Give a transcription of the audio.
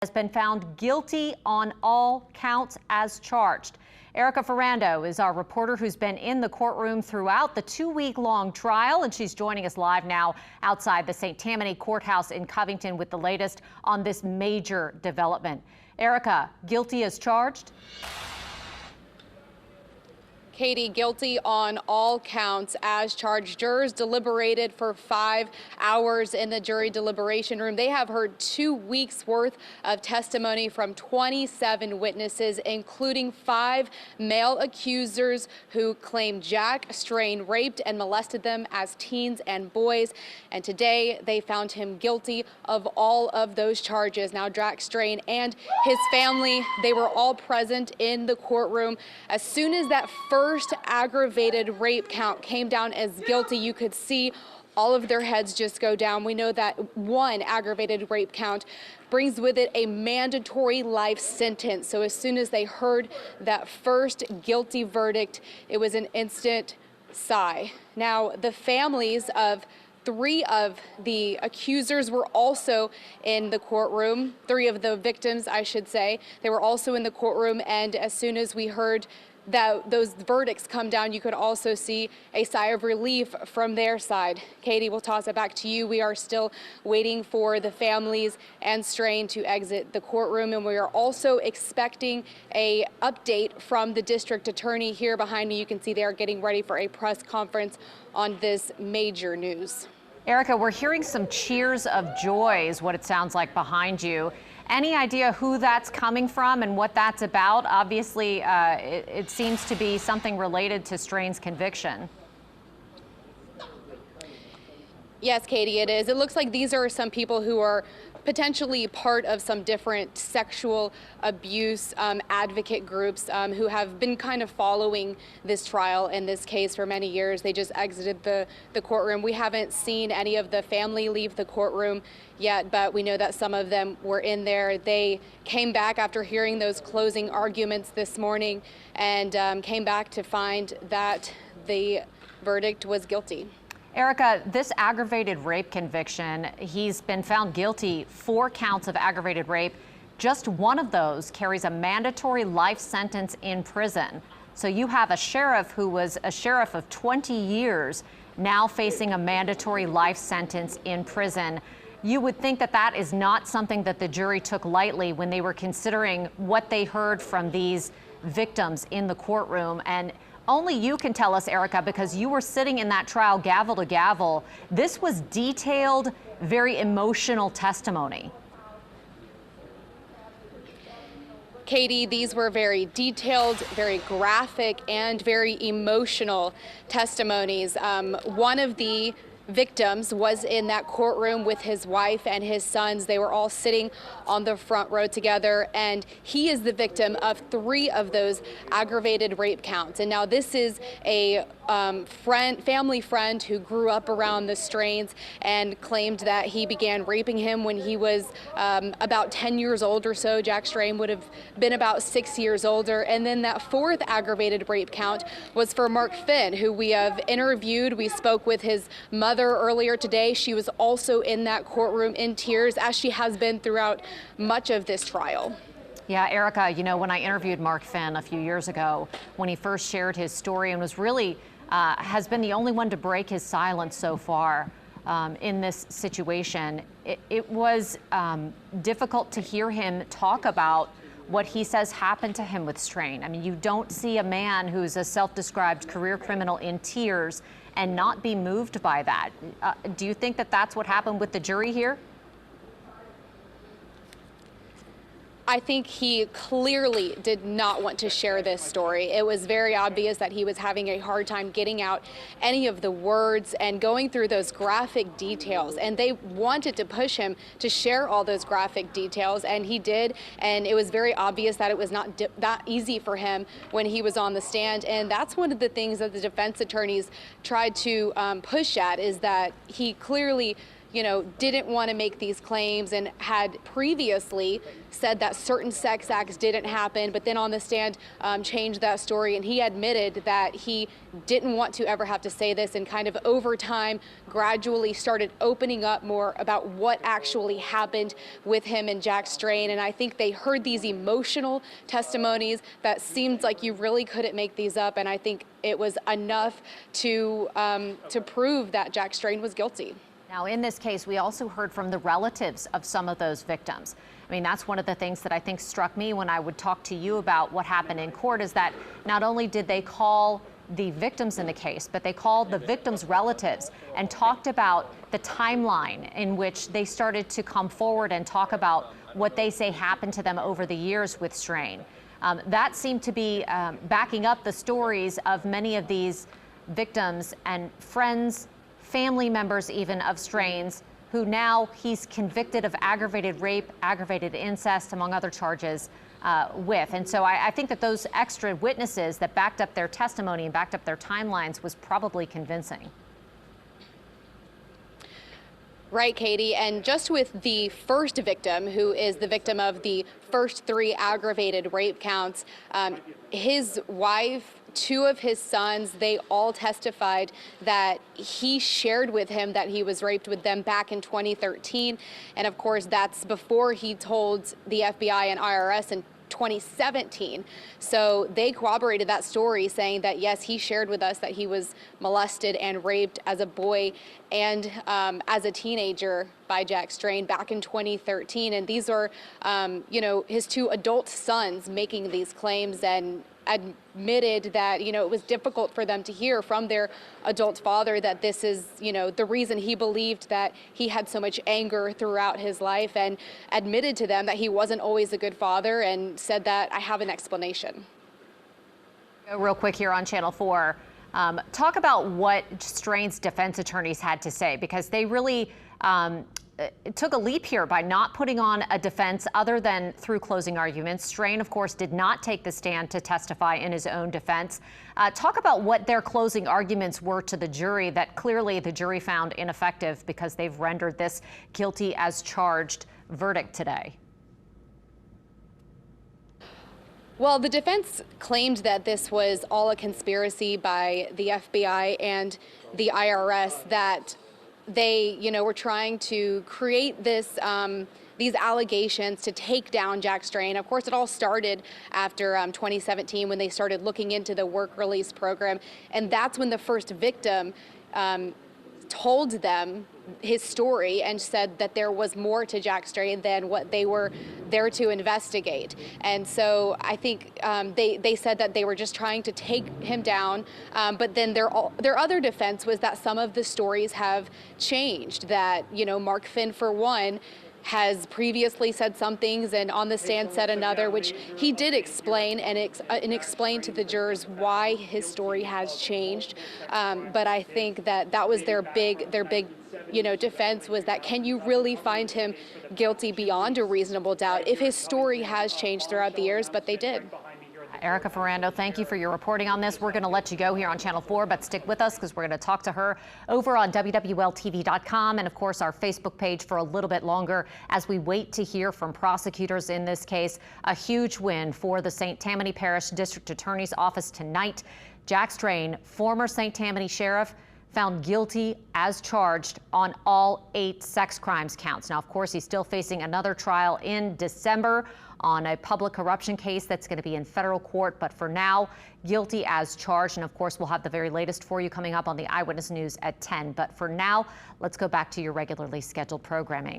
Has been found guilty on all counts as charged. Erica Ferrando is our reporter who's been in the courtroom throughout the 2-week-long trial, and she's joining us live now outside the St. Tammany courthouse in Covington with the latest on this major development. Erica, guilty as charged? Katie, guilty on all counts as charged. Jurors deliberated for 5 hours in the jury deliberation room. They have heard 2 weeks worth of testimony from 27 witnesses, including 5 male accusers who claim Jack Strain raped and molested them as teens and boys. And today they found him guilty of all of those charges. Now, Jack Strain and his family, they were all present in the courtroom. As soon as that first aggravated rape count came down as guilty, you could see all of their heads just go down. We know that one aggravated rape count brings with it a mandatory life sentence. So as soon as they heard that first guilty verdict, it was an instant sigh. Now, the families of 3 of the accusers were also in the courtroom. 3 of the victims, I should say. They were also in the courtroom, and as soon as we heard that those verdicts come down, you could also see a sigh of relief from their side. Katie, we'll toss it back to you. We are still waiting for the families and Strain to exit the courtroom, and we are also expecting a update from the district attorney. Here behind me, you can see they are getting ready for a press conference on this major news. Erica, we're hearing some cheers of joy is what it sounds like behind you. Any idea who that's coming from and what that's about? Obviously, it seems to be something related to Strain's conviction. Yes, Katie, it is. It looks like these are some people who are potentially part of some different sexual abuse advocate groups who have been kind of following this trial in this case for many years. They just exited the courtroom. We haven't seen any of the family leave the courtroom yet, but we know that some of them were in there. They came back after hearing those closing arguments this morning and came back to find that the verdict was guilty. Erica, this aggravated rape conviction, he's been found guilty 4 counts of aggravated rape. Just one of those carries a mandatory life sentence in prison. So you have a sheriff who was a sheriff of 20 years now facing a mandatory life sentence in prison. You would think that that is not something that the jury took lightly when they were considering what they heard from these victims in the courtroom. And only you can tell us, Erica, because you were sitting in that trial gavel to gavel. This was detailed, very emotional testimony. Katie, these were very detailed, very graphic, and very emotional testimonies. One of the victims was in that courtroom with his wife and his sons. They were all sitting on the front row together, and he is the victim of 3 of those aggravated rape counts. And now this is a family friend who grew up around the Strains and claimed that he began raping him when he was about 10 years old or so. Jack Strain would have been about 6 years older. And then that 4th aggravated rape count was for Mark Finn, who we have interviewed. We spoke with his mother earlier today. She was also in that courtroom in tears, as she has been throughout much of this trial. Yeah, Erica, you know, when I interviewed Mark Finn a few years ago, when he first shared his story and was really has been the only one to break his silence so far in this situation, it was difficult to hear him talk about what he says happened to him with Strain. I mean, you don't see a man who's a self-described career criminal in tears and not be moved by that. Do you think that that's what happened with the jury here? I think he clearly did not want to share this story. It was very obvious that he was having a hard time getting out any of the words and going through those graphic details. And they wanted to push him to share all those graphic details, and he did. And it was very obvious that it was not that easy for him when he was on the stand. And that's one of the things that the defense attorneys tried to push at, is that he clearly didn't want to make these claims and had previously said that certain sex acts didn't happen, but then on the stand changed that story. And he admitted that he didn't want to ever have to say this, and kind of over time gradually started opening up more about what actually happened with him and Jack Strain. And I think they heard these emotional testimonies that seemed like you really couldn't make these up. And I think it was enough to prove that Jack Strain was guilty. Now, in this case, we also heard from the relatives of some of those victims. I mean, that's one of the things that I think struck me when I would talk to you about what happened in court, is that not only did they call the victims in the case, but they called the victims' relatives and talked about the timeline in which they started to come forward and talk about what they say happened to them over the years with Strain. That seemed to be backing up the stories of many of these victims and friends, family members even of Strain's, who now he's convicted of aggravated rape, aggravated incest, among other charges with. And so I think that those extra witnesses that backed up their testimony and backed up their timelines was probably convincing. Right, Katie. And just with the first victim, who is the victim of the first 3 aggravated rape counts, his wife, 2 of his sons, they all testified that he shared with him that he was raped with them back in 2013. And of course, that's before he told the FBI and IRS in 2017. So they corroborated that story, saying that, yes, he shared with us that he was molested and raped as a boy and as a teenager by Jack Strain back in 2013. And these are, his 2 adult sons making these claims, and admitted that, it was difficult for them to hear from their adult father that this is, the reason he believed that he had so much anger throughout his life, and admitted to them that he wasn't always a good father, and said that I have an explanation. Real quick here on Channel 4, talk about what Strain's defense attorneys had to say, because they really took a leap here by not putting on a defense other than through closing arguments. Strain, of course, did not take the stand to testify in his own defense. Talk about what their closing arguments were to the jury that clearly the jury found ineffective, because they've rendered this guilty as charged verdict today. Well, the defense claimed that this was all a conspiracy by the FBI and the IRS, that they, were trying to create this, these allegations to take down Jack Strain. Of course, it all started after 2017, when they started looking into the work release program. And that's when the first victim told them his story and said that there was more to Jack Strain than what they were there to investigate. And so I think they said that they were just trying to take him down. But then their other defense was that some of the stories have changed, that, Mark Finn, for one, has previously said some things and on the stand said another, which he did explain and explain to the jurors why his story has changed. But I think that was their big defense, was that, can you really find him guilty beyond a reasonable doubt if his story has changed throughout the years? But they did. Erica Ferrando, thank you for your reporting on this. We're going to let you go here on Channel 4, but stick with us, because we're going to talk to her over on WWLTV.com and, of course, our Facebook page for a little bit longer as we wait to hear from prosecutors in this case. A huge win for the St. Tammany Parish District Attorney's Office tonight. Jack Strain, former St. Tammany Sheriff, found guilty as charged on all 8 sex crimes counts. Now, of course, he's still facing another trial in December on a public corruption case that's going to be in federal court. But for now, guilty as charged. And of course, we'll have the very latest for you coming up on the Eyewitness News at 10. But for now, let's go back to your regularly scheduled programming.